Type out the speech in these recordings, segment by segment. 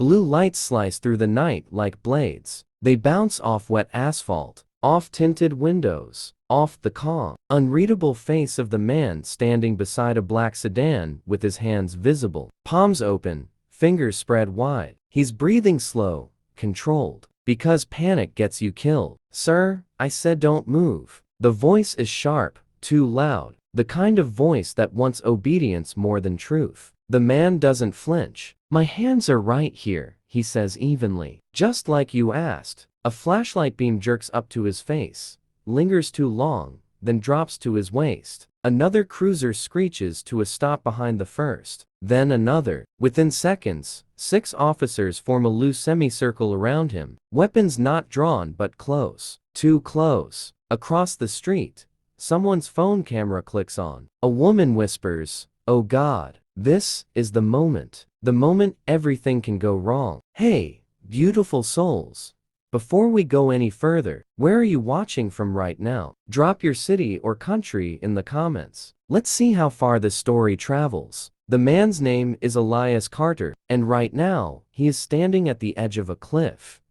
Blue lights slice through the night like blades. They bounce off wet asphalt, off tinted windows, off the calm, unreadable face of the man standing beside a black sedan with his hands visible, palms open, fingers spread wide. He's breathing slow, controlled. Because panic gets you killed. Sir, I said don't move. The voice is sharp, too loud, the kind of voice that wants obedience more than truth. The man doesn't flinch. My hands are right here, he says evenly. Just like you asked. A flashlight beam jerks up to his face, lingers too long, then drops to his waist. Another cruiser screeches to a stop behind the first. Then another. Within seconds, 6 officers form a loose semicircle around him, weapons not drawn but close. Too close. Across the street, someone's phone camera clicks on. A woman whispers, "Oh God, this is the moment everything can go wrong." Hey, beautiful souls. Before we go any further, where are you watching from right now? Drop your city or country in the comments. Let's see how far this story travels. The man's name is Elias Carter, and right now, he is standing at the edge of a cliff.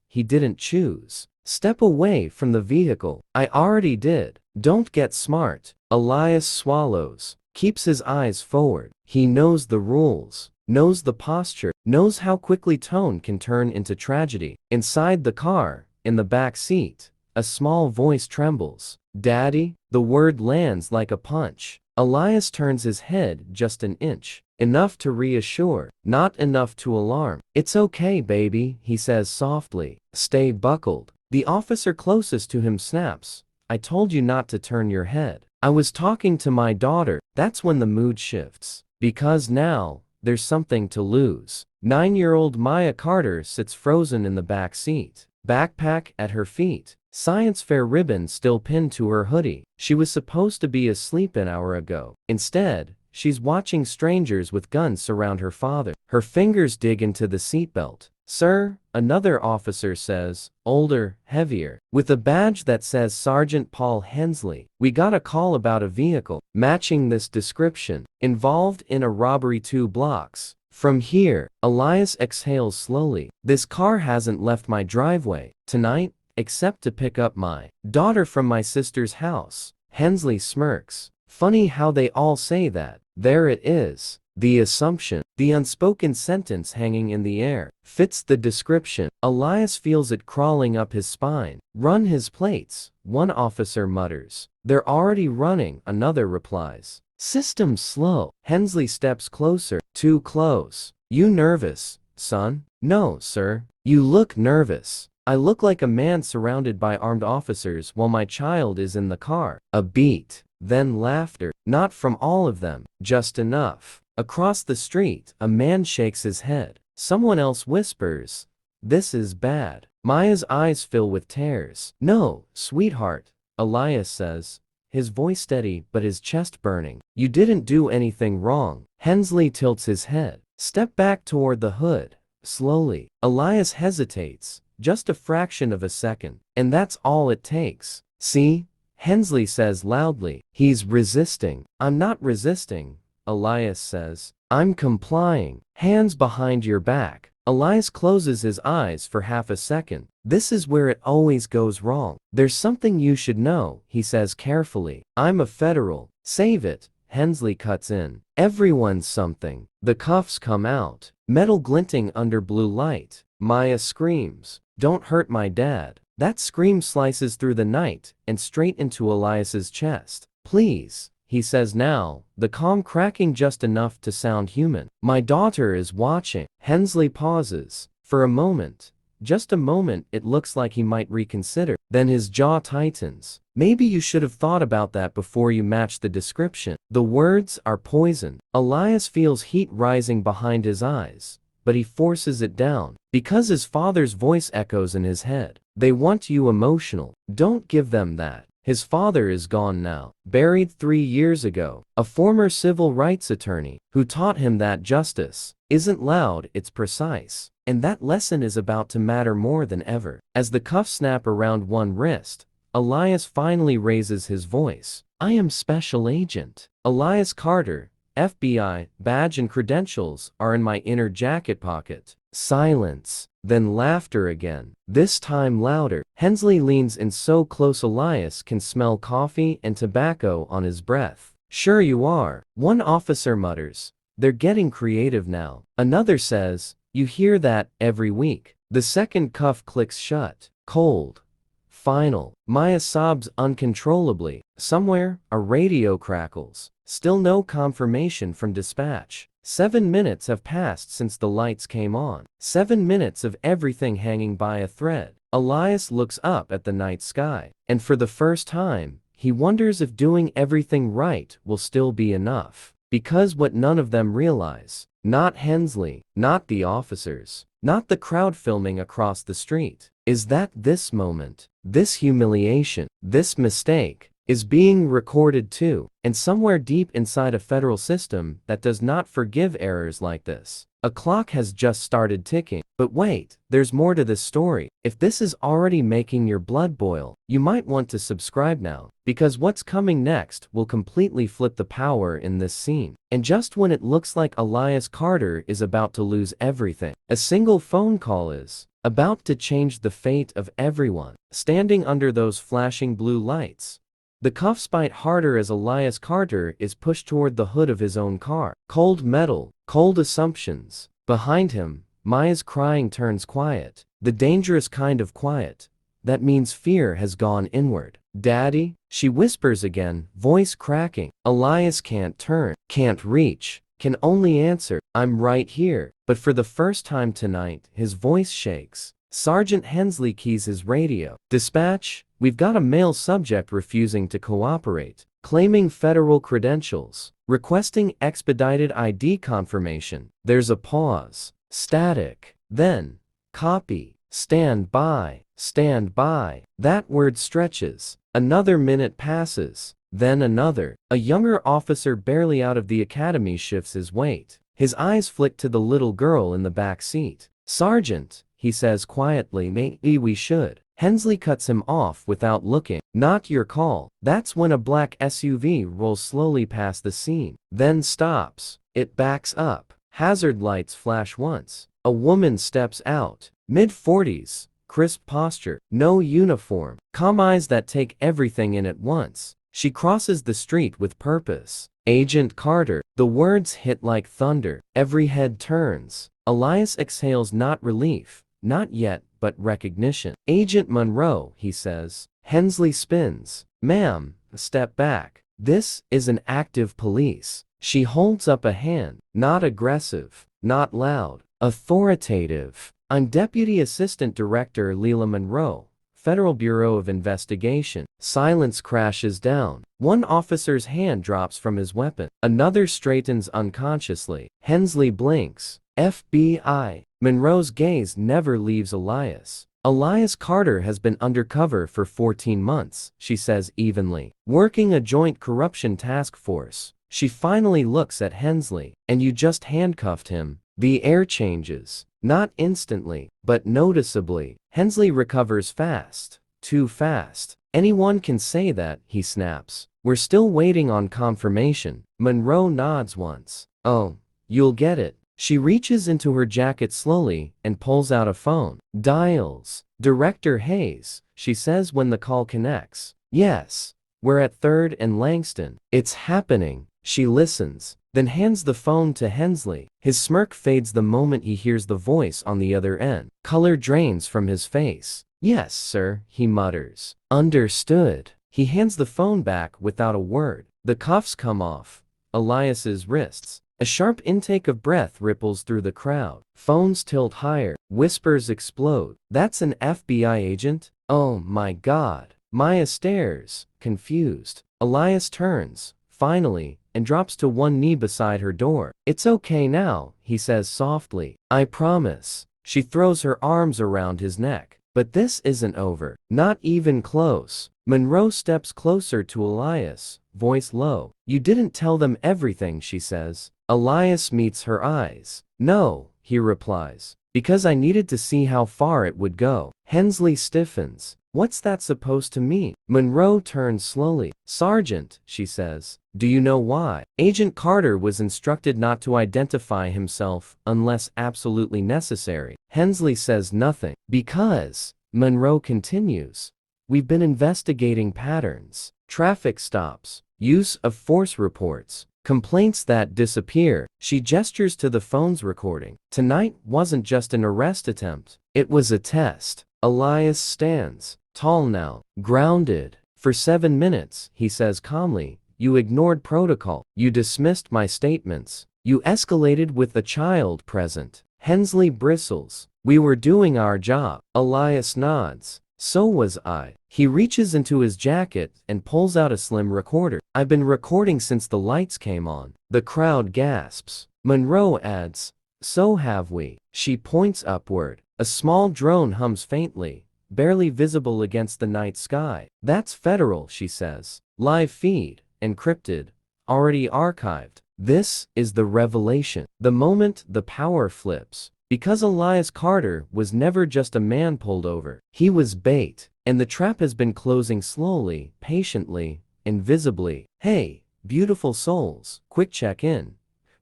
He didn't choose. Step away from the vehicle. I already did. Don't get smart. Elias swallows, keeps his eyes forward. He knows the rules, knows the posture, knows how quickly tone can turn into tragedy. Inside the car, in the back seat, a small voice trembles. Daddy? The word lands like a punch. Elias turns his head just an inch. Enough to reassure, not enough to alarm. It's okay, baby, he says softly. Stay buckled. The officer closest to him snaps. I told you not to turn your head. I was talking to my daughter. That's when the mood shifts. Because now, there's something to lose. 9-year-old Maya Carter sits frozen in the back seat. Backpack at her feet. Science fair ribbon still pinned to her hoodie. She was supposed to be asleep an hour ago. Instead, she's watching strangers with guns surround her father. Her fingers dig into the seatbelt. Sir, another officer says, older, heavier, with a badge that says Sergeant Paul Hensley. We got a call about a vehicle, matching this description, involved in a robbery 2 blocks from here. Elias exhales slowly. This car hasn't left my driveway tonight, except to pick up my daughter from my sister's house. Hensley smirks. Funny how they all say that. There it is. The assumption, the unspoken sentence hanging in the air, fits the description. Elias feels it crawling up his spine. Run his plates, one officer mutters. They're already running, another replies. System's slow. Hensley steps closer. Too close. You nervous, son? No, sir. You look nervous. I look like a man surrounded by armed officers while my child is in the car. A beat. Then laughter. Not from all of them, just enough. Across the street, a man shakes his head. Someone else whispers, "This is bad." Maya's eyes fill with tears. "No, sweetheart," Elias says, his voice steady but his chest burning. "You didn't do anything wrong." Hensley tilts his head. Step back toward the hood. Slowly. Elias hesitates, just a fraction of a second. And that's all it takes. See? Hensley says loudly. He's resisting. I'm not resisting, Elias says. I'm complying. Hands behind your back. Elias closes his eyes for half a second. This is where it always goes wrong. There's something you should know, he says carefully. I'm a federal. Save it. Hensley cuts in. Everyone's something. The cuffs come out, metal glinting under blue light. Maya screams, "Don't hurt my dad." That scream slices through the night and straight into Elias's chest. "Please," he says now, the calm cracking just enough to sound human. "My daughter is watching." Hensley pauses. For a moment, just a moment, it looks like he might reconsider. Then his jaw tightens. Maybe you should have thought about that before you matched the description. The words are poison. Elias feels heat rising behind his eyes, but he forces it down, because his father's voice echoes in his head. They want you emotional. Don't give them that. His father is gone now, buried 3 years ago, a former civil rights attorney who taught him that justice isn't loud, it's precise. And that lesson is about to matter more than ever. As the cuffs snap around one wrist, Elias finally raises his voice. "I am Special Agent Elias Carter, FBI, badge and credentials are in my inner jacket pocket." Silence. Then laughter again. This time louder. Hensley leans in so close Elias can smell coffee and tobacco on his breath. Sure you are. One officer mutters. They're getting creative now. Another says, you hear that every week. The second cuff clicks shut. Cold. Final. Maya sobs uncontrollably. Somewhere, a radio crackles. Still no confirmation from dispatch. 7 minutes have passed since the lights came on. 7 minutes of everything hanging by a thread. Elias looks up at the night sky, and for the first time, he wonders if doing everything right will still be enough. Because what none of them realize, not Hensley, not the officers, not the crowd filming across the street, is that this moment, this humiliation, this mistake, is being recorded too, and somewhere deep inside a federal system that does not forgive errors like this. A clock has just started ticking. But wait, there's more to this story. If this is already making your blood boil, you might want to subscribe now, because what's coming next will completely flip the power in this scene. And just when it looks like Elias Carter is about to lose everything, a single phone call is about to change the fate of everyone. Standing under those flashing blue lights, the cuffs bite harder as Elias Carter is pushed toward the hood of his own car. Cold metal, cold assumptions. Behind him, Maya's crying turns quiet. The dangerous kind of quiet. That means fear has gone inward. Daddy? She whispers again, voice cracking. Elias can't turn, can't reach, can only answer, I'm right here. But for the first time tonight, his voice shakes. Sergeant Hensley keys his radio. Dispatch, we've got a male subject refusing to cooperate, claiming federal credentials, requesting expedited ID confirmation. There's a pause. Static. Then, copy. Stand by. Stand by. That word stretches. Another minute passes. Then another. A younger officer barely out of the academy shifts his weight. His eyes flick to the little girl in the back seat. Sergeant, he says quietly, maybe we should. Hensley cuts him off without looking. Not your call. That's when a black SUV rolls slowly past the scene, then stops. It backs up. Hazard lights flash once. A woman steps out. Mid-40s, crisp posture, no uniform, calm eyes that take everything in at once. She crosses the street with purpose. Agent Carter. The words hit like thunder. Every head turns. Elias exhales, not relief, not yet, but recognition. Agent Monroe, he says. Hensley spins. Ma'am, step back. This is an active police. She holds up a hand. Not aggressive, not loud, authoritative. I'm Deputy Assistant Director Leila Monroe, Federal Bureau of Investigation. Silence crashes down. One officer's hand drops from his weapon. Another straightens unconsciously. Hensley blinks. FBI. Monroe's gaze never leaves Elias. Elias Carter has been undercover for 14 months, she says evenly, working a joint corruption task force. She finally looks at Hensley. And you just handcuffed him. The air changes. Not instantly, but noticeably. Hensley recovers fast. Too fast. Anyone can say that, he snaps. We're still waiting on confirmation. Monroe nods once. Oh, you'll get it. She reaches into her jacket slowly and pulls out a phone. Dials. Director Hayes, she says when the call connects. Yes. We're at 3rd and Langston. It's happening. She listens, then hands the phone to Hensley. His smirk fades the moment he hears the voice on the other end. Color drains from his face. Yes, sir, he mutters. Understood. He hands the phone back without a word. The cuffs come off Elias's wrists. A sharp intake of breath ripples through the crowd. Phones tilt higher. Whispers explode. That's an FBI agent? Oh my God. Maya stares, confused. Elias turns, finally, and drops to one knee beside her door. It's okay now, he says softly. I promise. She throws her arms around his neck. But this isn't over. Not even close. Monroe steps closer to Elias, voice low. You didn't tell them everything, she says. Elias meets her eyes. No, he replies. Because I needed to see how far it would go. Hensley stiffens. What's that supposed to mean? Monroe turns slowly. Sergeant, she says. Do you know why? Agent Carter was instructed not to identify himself unless absolutely necessary. Hensley says nothing. Because, Monroe continues, we've been investigating patterns, traffic stops, use of force reports, complaints that disappear. She gestures to the phone's recording. Tonight wasn't just an arrest attempt. It was a test. Elias stands, tall now, grounded. For 7 minutes, he says calmly, you ignored protocol. You dismissed my statements. You escalated with the child present. Hensley bristles. We were doing our job. Elias nods. So was I. He reaches into his jacket and pulls out a slim recorder. I've been recording since the lights came on. The crowd gasps. Monroe adds, so have we. She points upward. A small drone hums faintly, barely visible against the night sky. That's federal, she says. Live feed, encrypted, already archived. This is the revelation. The moment the power flips. Because Elias Carter was never just a man pulled over. He was bait, and the trap has been closing slowly, patiently, invisibly. Hey, beautiful souls, quick check-in.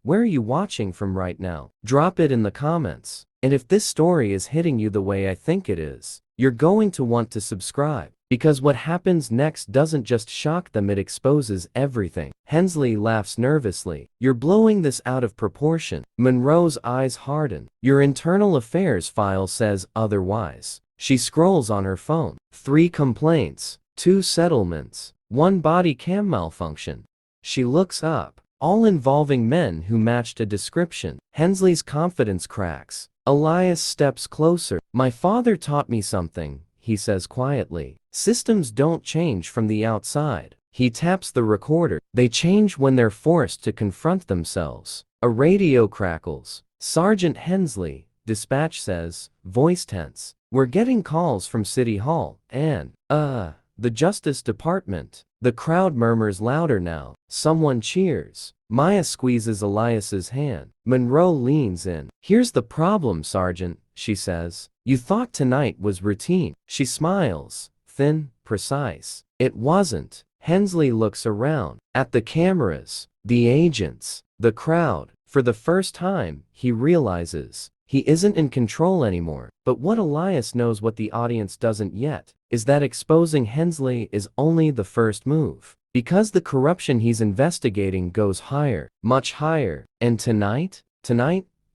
Where are you watching from right now? Drop it in the comments. And if this story is hitting you the way I think it is, you're going to want to subscribe. Because what happens next doesn't just shock them, it exposes everything. Hensley laughs nervously. You're blowing this out of proportion. Monroe's eyes harden. Your internal affairs file says otherwise. She scrolls on her phone. 3 complaints, 2 settlements, 1 body cam malfunction. She looks up, all involving men who matched a description. Hensley's confidence cracks. Elias steps closer. My father taught me something, he says quietly. Systems don't change from the outside. He taps the recorder. They change when they're forced to confront themselves. A radio crackles. Sergeant Hensley, dispatch says, voice tense. We're getting calls from City Hall and, the Justice Department. The crowd murmurs louder now. Someone cheers. Maya squeezes Elias's hand. Monroe leans in. Here's the problem, Sergeant, she says. You thought tonight was routine. She smiles, thin, precise. It wasn't. Hensley looks around, at the cameras, the agents, the crowd. For the first time, he realizes he isn't in control anymore. But what Elias knows what the audience doesn't yet, is that exposing Hensley is only the first move. Because the corruption he's investigating goes higher, much higher. And tonight,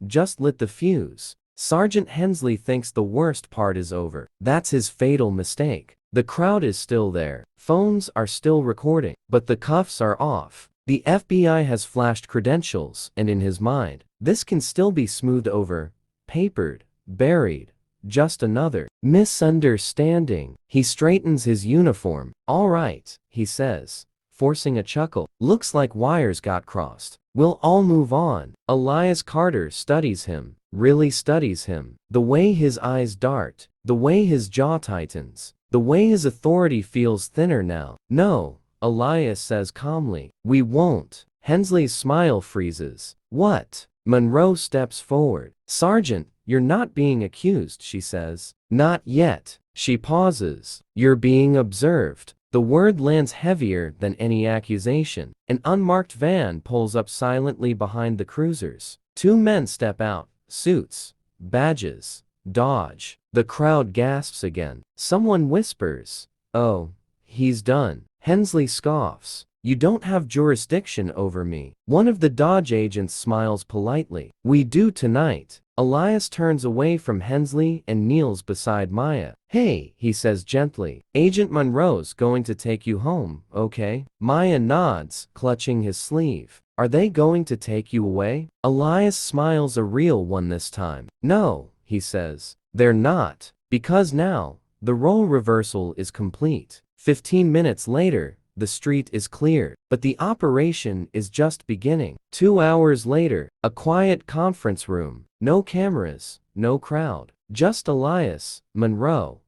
just lit the fuse. Sergeant Hensley thinks the worst part is over. That's his fatal mistake. The crowd is still there. Phones are still recording. But the cuffs are off. The FBI has flashed credentials, and in his mind, this can still be smoothed over, papered, buried. Just another misunderstanding. He straightens his uniform. All right, he says, forcing a chuckle. Looks like wires got crossed. We'll all move on. Elias Carter studies him, really studies him. The way his eyes dart, the way his jaw tightens, the way his authority feels thinner now. No, Elias says calmly. We won't. Hensley's smile freezes. What? Monroe steps forward. Sergeant, you're not being accused, she says. Not yet. She pauses. You're being observed. The word lands heavier than any accusation. An unmarked van pulls up silently behind the cruisers. 2 men step out, suits, badges, dodge. The crowd gasps again. Someone whispers, oh, he's done. Hensley scoffs. You don't have jurisdiction over me. One of the Dodge agents smiles politely. We do tonight. Elias turns away from Hensley and kneels beside Maya. Hey, he says gently. Agent Monroe's going to take you home, okay? Maya nods, clutching his sleeve. Are they going to take you away? Elias smiles, a real one this time. No, he says. They're not. Because now, the role reversal is complete. 15 minutes later, the street is cleared, but the operation is just beginning. 2 hours later, a quiet conference room. No cameras, no crowd. Just Elias, Monroe,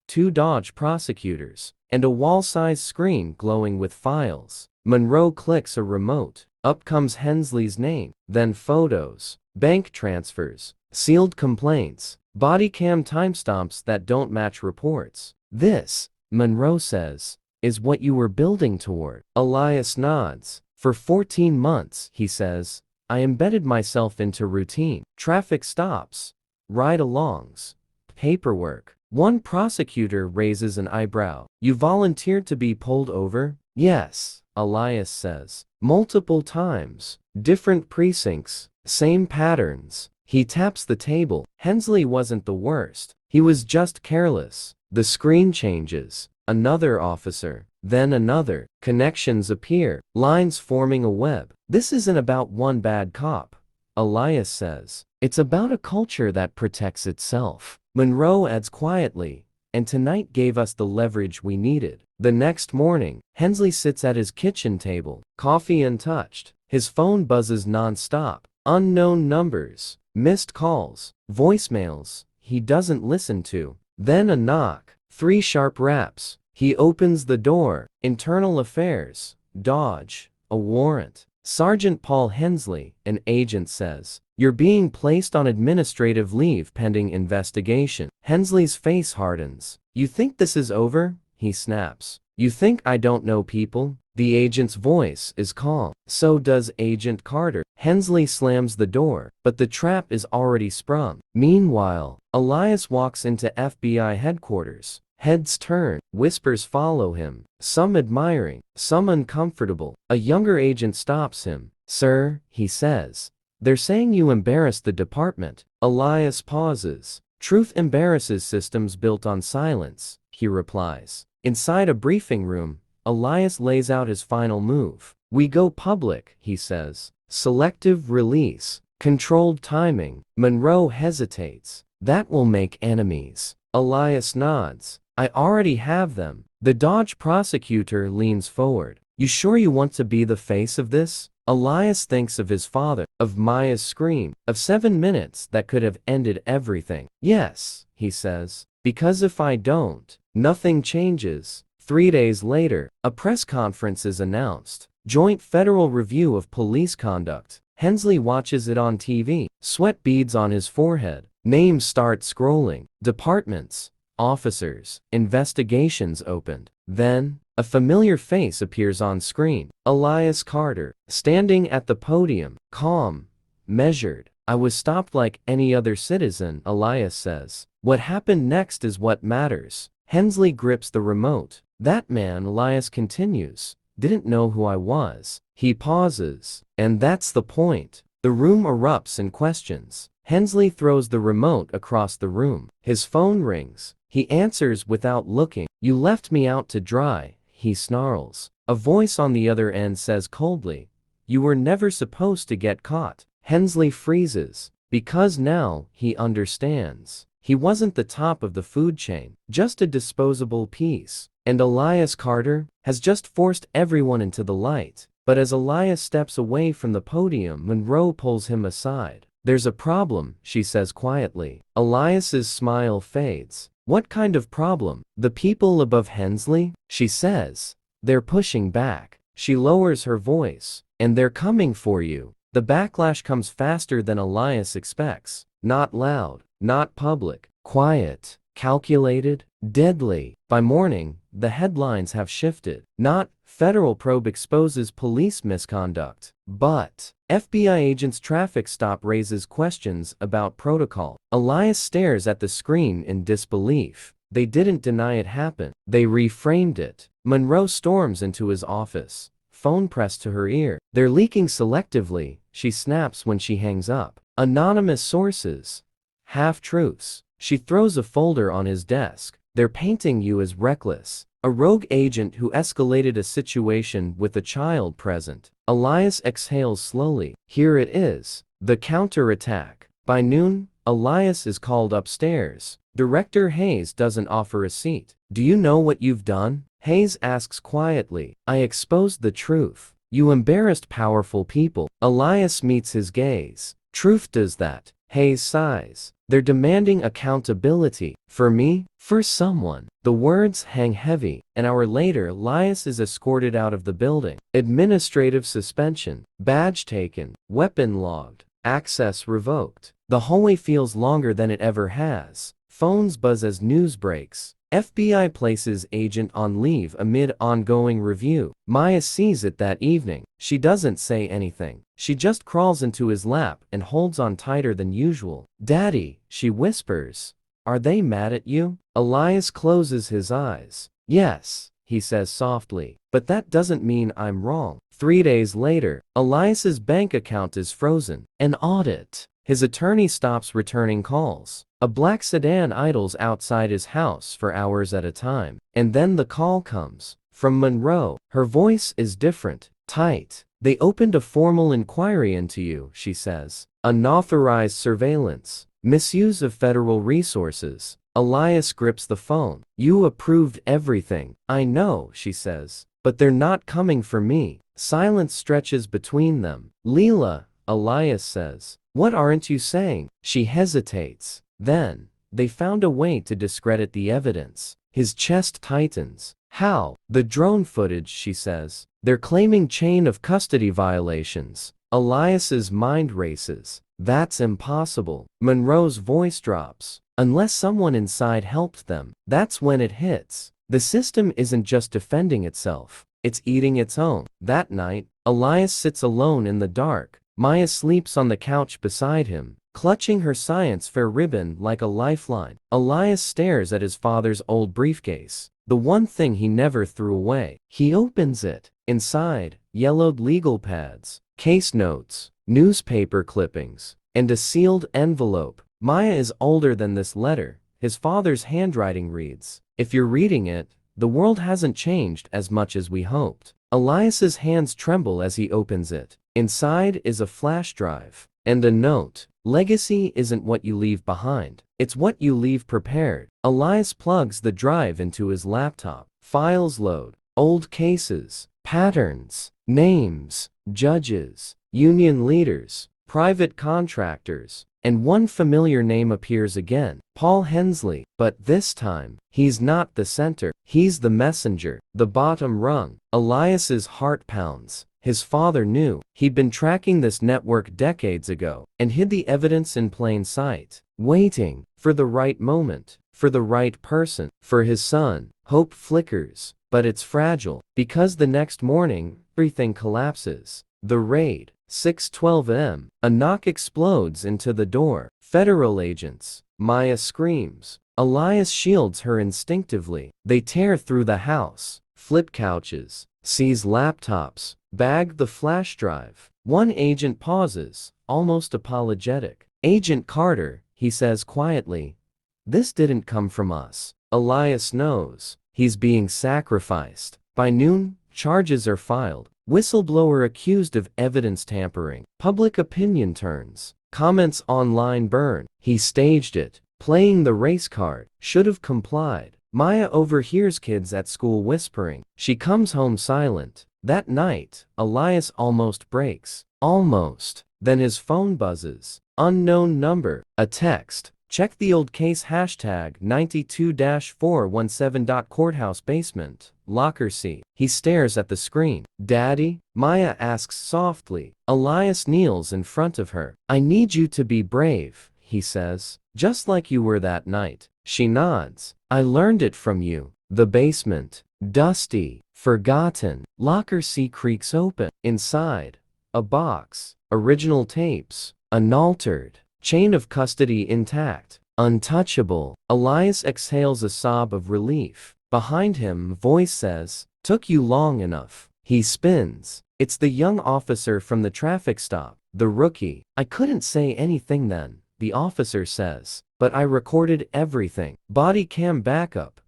2 Dodge prosecutors, and a wall-sized screen glowing with files. Monroe clicks a remote. Up comes Hensley's name, then photos, bank transfers, sealed complaints, body cam timestamps that don't match reports. This, Monroe says, is what you were building toward. Elias nods. For 14 months, he says, I embedded myself into routine. Traffic stops, ride-alongs, paperwork. One prosecutor raises an eyebrow. You volunteered to be pulled over? Yes, Elias says. Multiple times. Different precincts. Same patterns. He taps the table. Hensley wasn't the worst. He was just careless. The screen changes. Another officer. Then another. Connections appear. Lines forming a web. This isn't about one bad cop, Elias says. It's about a culture that protects itself. Monroe adds quietly, and tonight gave us the leverage we needed. The next morning, Hensley sits at his kitchen table, coffee untouched. His phone buzzes nonstop. Unknown numbers, missed calls, voicemails he doesn't listen to. Then a knock. 3 sharp raps. He opens the door. Internal Affairs. Dodge. A warrant. Sergeant Paul Hensley, an agent, says, "You're being placed on administrative leave pending investigation." Hensley's face hardens. "You think this is over?" he snaps. "You think I don't know people?" The agent's voice is calm. So does Agent Carter. Hensley slams the door, but the trap is already sprung. Meanwhile, Elias walks into FBI headquarters. Heads turn, whispers follow him, some admiring, some uncomfortable. A younger agent stops him. "Sir," he says, "they're saying you embarrassed the department." Elias pauses. "Truth embarrasses systems built on silence," he replies. Inside a briefing room, Elias lays out his final move. "We go public," he says. "Selective release, controlled timing." Monroe hesitates. "That will make enemies." Elias nods. "I already have them." The Dodge prosecutor leans forward. "You sure you want to be the face of this?" Elias thinks of his father, of Maya's scream, of 7 minutes that could have ended everything. "Yes," he says, "because if I don't, nothing changes." 3 days later, a press conference is announced. Joint Federal Review of Police Conduct. Hensley watches it on TV. Sweat beads on his forehead. Names start scrolling. Departments. Officers. Investigations opened. Then, a familiar face appears on screen. Elias Carter, standing at the podium, calm, measured. "I was stopped like any other citizen," Elias says. "What happened next is what matters." Hensley grips the remote. "That man," Elias continues, "didn't know who I was." He pauses. "And that's the point." The room erupts in questions. Hensley throws the remote across the room. His phone rings. He answers without looking. "You left me out to dry," he snarls. A voice on the other end says coldly, "You were never supposed to get caught." Hensley freezes, because now he understands. He wasn't the top of the food chain, just a disposable piece. And Elias Carter has just forced everyone into the light. But as Elias steps away from the podium, Monroe pulls him aside. "There's a problem," she says quietly. Elias's smile fades. "What kind of problem?" "The people above Hensley," she says. "They're pushing back." She lowers her voice. "And they're coming for you." The backlash comes faster than Elias expects. Not loud, not public, quiet, calculated, deadly. By morning, the headlines have shifted. Not "Federal Probe Exposes Police Misconduct," but "FBI Agent's Traffic Stop Raises Questions About Protocol." Elias stares at the screen in disbelief. They didn't deny it happened. They reframed it. Monroe storms into his office, phone pressed to her ear. "They're leaking selectively," she snaps when she hangs up. "Anonymous sources. Half-truths." She throws a folder on his desk. "They're painting you as reckless. A rogue agent who escalated a situation with a child present." Elias exhales slowly. Here it is. The counterattack. By noon, Elias is called upstairs. Director Hayes doesn't offer a seat. "Do you know what you've done?" Hayes asks quietly. "I exposed the truth. You embarrassed powerful people." Elias meets his gaze. "Truth does that." Hayes sighs. "They're demanding accountability. For me? For someone." The words hang heavy. An hour later, Elias is escorted out of the building. Administrative suspension. Badge taken. Weapon logged. Access revoked. The hallway feels longer than it ever has. Phones buzz as news breaks. FBI places agent on leave amid ongoing review. Maya sees it that evening. She doesn't say anything. She just crawls into his lap and holds on tighter than usual. "Daddy," she whispers. "Are they mad at you?" Elias closes his eyes. "Yes," he says softly, "but that doesn't mean I'm wrong." 3 days later, Elias's bank account is frozen. An audit. His attorney stops returning calls. A black sedan idles outside his house for hours at a time. And then the call comes. From Monroe. Her voice is different, tight. "They opened a formal inquiry into you," she says. "Unauthorized surveillance. Misuse of federal resources." Elias grips the phone. "You approved everything." "I know," she says. "But they're not coming for me." Silence stretches between them. "Leela," Elias says. "What aren't you saying?" She hesitates. Then, "They found a way to discredit the evidence." His chest tightens. "How?" "The drone footage," she says. "They're claiming chain of custody violations." Elias's mind races. "That's impossible." Monroe's voice drops. "Unless someone inside helped them." That's when it hits. The system isn't just defending itself. It's eating its own. That night, Elias sits alone in the dark. Maya sleeps on the couch beside him, clutching her science fair ribbon like a lifeline. Elias stares at his father's old briefcase, the one thing he never threw away. He opens it. Inside, yellowed legal pads, case notes, newspaper clippings, and a sealed envelope. Maya is older than this letter. His father's handwriting reads, "If you're reading it, the world hasn't changed as much as we hoped." Elias's hands tremble as he opens it. Inside is a flash drive and a note. "Legacy isn't what you leave behind. It's what you leave prepared." Elias plugs the drive into his laptop. Files load. Old cases, patterns, names, judges, union leaders, private contractors, and one familiar name appears again. Paul Hensley. But this time, he's not the center. He's the messenger, the bottom rung. Elias's heart pounds. His father knew. He'd been tracking this network decades ago and hid the evidence in plain sight, waiting for the right moment, for the right person, for his son. Hope flickers, but it's fragile, because the next morning, everything collapses. The raid. 6:12 am. A knock explodes into the door. Federal agents. Maya screams. Elias shields her instinctively. They tear through the house, flip couches, seize laptops, bag the flash drive. One agent pauses, almost apologetic. "Agent Carter," he says quietly, "this didn't come from us." Elias knows. He's being sacrificed. By noon, charges are filed. Whistleblower accused of evidence tampering. Public opinion turns. Comments online burn. He staged it. Playing the race card. Should have complied. Maya overhears kids at school whispering. She comes home silent. That night, Elias almost breaks. Almost. Then his phone buzzes. Unknown number. A text. "Check the old case hashtag 92-417. Courthouse basement. Locker C." He stares at the screen. "Daddy?" Maya asks softly. Elias kneels in front of her. "I need you to be brave," he says. "Just like you were that night." She nods. "I learned it from you." The basement. Dusty. Forgotten. Locker C creaks open. Inside. A box. Original tapes. Unaltered. Chain of custody intact. Untouchable. Elias exhales a sob of relief. Behind him, voice says, "Took you long enough." He spins. It's the young officer from the traffic stop, the rookie. "I couldn't say anything then," the officer says, "but I recorded everything. Body cam backup.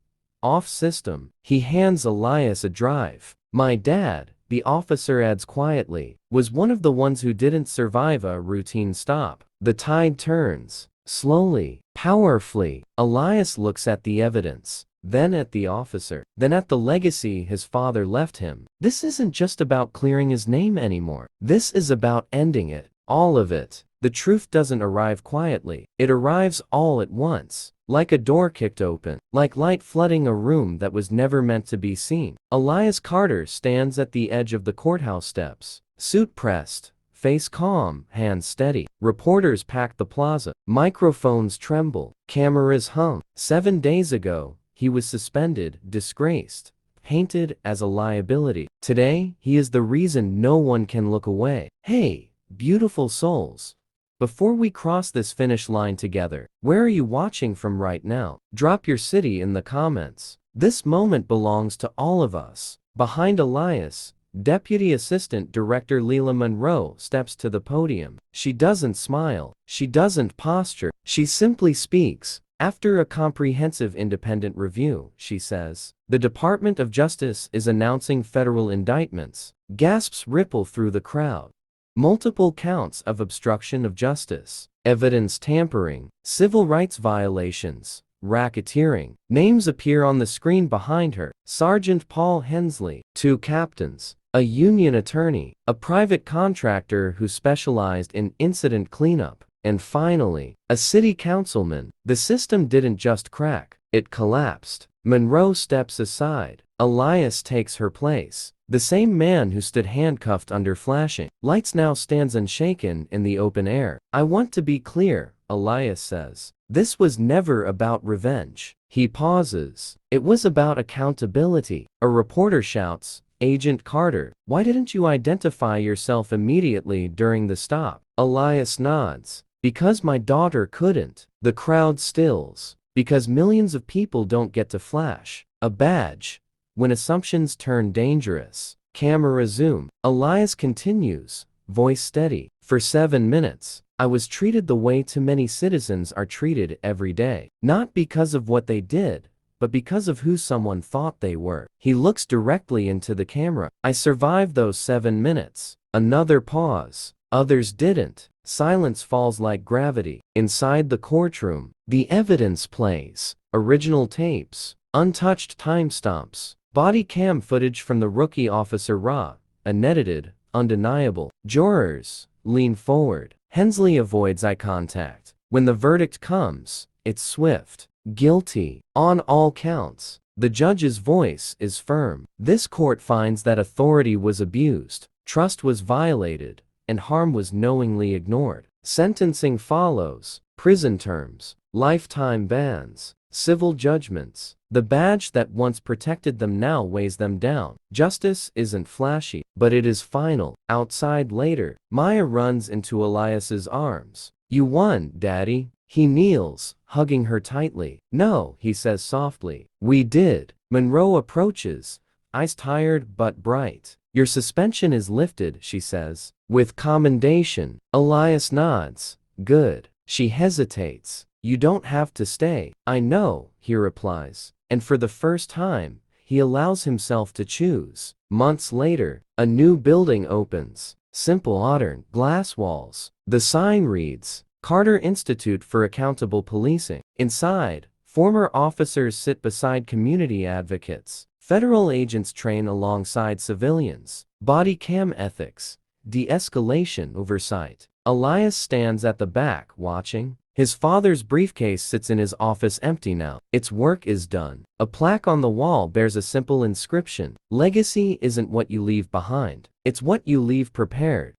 Off system." He hands Elias a drive. "My dad," the officer adds quietly, "was one of the ones who didn't survive a routine stop." The tide turns. Slowly, powerfully. Elias looks at the evidence, then at the officer, then at the legacy his father left him. This isn't just about clearing his name anymore. This is about ending it. All of it. The truth doesn't arrive quietly. It arrives all at once. Like a door kicked open. Like light flooding a room that was never meant to be seen. Elias Carter stands at the edge of the courthouse steps. Suit pressed. Face calm, hands steady. Reporters pack the plaza. Microphones tremble. Cameras hum. 7 days ago, he was suspended, disgraced, painted as a liability. Today, he is the reason no one can look away. Hey, beautiful souls. Before we cross this finish line together, where are you watching from right now? Drop your city in the comments. This moment belongs to all of us. Behind Elias, Deputy Assistant Director Leila Monroe steps to the podium. She doesn't smile. She doesn't posture. She simply speaks. After a comprehensive independent review, she says, the Department of Justice is announcing federal indictments. Gasps ripple through the crowd. Multiple counts of obstruction of justice, evidence tampering, civil rights violations, racketeering. Names appear on the screen behind her. Sergeant Paul Hensley, 2 captains, a union attorney, a private contractor who specialized in incident cleanup, and finally, a city councilman. The system didn't just crack, it collapsed. Monroe steps aside. Elias takes her place. The same man who stood handcuffed under flashing lights now stands unshaken in the open air. I want to be clear, Elias says. This was never about revenge. He pauses. It was about accountability. A reporter shouts, Agent Carter, why didn't you identify yourself immediately during the stop? Elias nods. Because my daughter couldn't. The crowd stills. Because millions of people don't get to flash a badge when assumptions turn dangerous. Camera zoom. Elias continues, voice steady. For 7 minutes, I was treated the way too many citizens are treated every day. Not because of what they did, but because of who someone thought they were. He looks directly into the camera. I survived those 7 minutes. Another pause. Others didn't. Silence falls like gravity. Inside the courtroom, the evidence plays. Original tapes, untouched timestamps, body cam footage from the rookie officer raw, unedited, undeniable. Jurors lean forward. Hensley avoids eye contact. When the verdict comes, it's swift. Guilty on all counts. The judge's voice is firm. This court finds that authority was abused, trust was violated, and harm was knowingly ignored. Sentencing follows. Prison terms, lifetime bans, civil judgments. The badge that once protected them now weighs them down. Justice isn't flashy, but it is final. Outside later, Maya runs into Elias's arms. You won, Daddy. He kneels, hugging her tightly. No, he says softly. We did. Monroe approaches, eyes tired but bright. Your suspension is lifted, she says. With commendation. Elias nods. Good. She hesitates. You don't have to stay. I know, he replies. And for the first time, he allows himself to choose. Months later, a new building opens. Simple modern glass walls. The sign reads, Carter Institute for Accountable Policing. Inside, former officers sit beside community advocates. Federal agents train alongside civilians. Body cam ethics. De-escalation oversight. Elias stands at the back, watching. His father's briefcase sits in his office empty now. Its work is done. A plaque on the wall bears a simple inscription. Legacy isn't what you leave behind. It's what you leave prepared.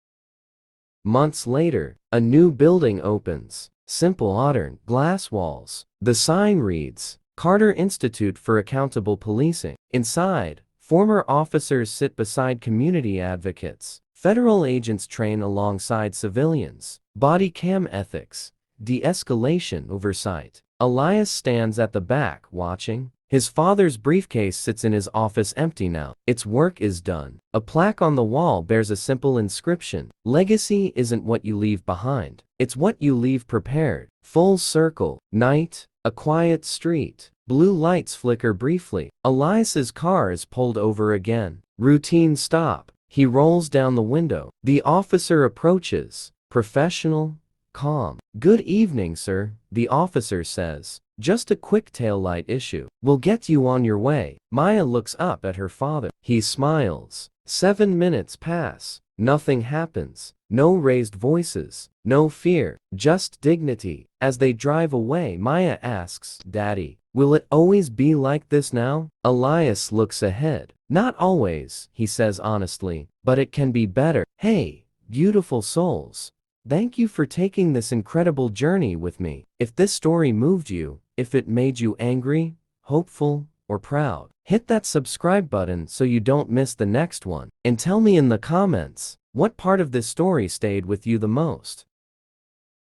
Months later, a new building opens. Simple modern glass walls. The sign reads, Carter Institute for Accountable Policing. Inside, former officers sit beside community advocates. Federal agents train alongside civilians. Body cam ethics. De-escalation oversight. Elias stands at the back, watching. His father's briefcase sits in his office empty now. Its work is done. A plaque on the wall bears a simple inscription. Legacy isn't what you leave behind. It's what you leave prepared. Full circle. Night. A quiet street. Blue lights flicker briefly. Elias's car is pulled over again. Routine stop. He rolls down the window. The officer approaches. Professional, calm. Good evening, sir, the officer says. Just a quick taillight issue. We'll get you on your way. Maya looks up at her father. He smiles. 7 minutes pass. Nothing happens. No raised voices. No fear. Just dignity. As they drive away, Maya asks, Daddy, will it always be like this now? Elias looks ahead. Not always, he says honestly, but it can be better. Hey, beautiful souls. Thank you for taking this incredible journey with me. If this story moved you, if it made you angry, hopeful, or proud? Hit that subscribe button so you don't miss the next one. And tell me in the comments, what part of this story stayed with you the most?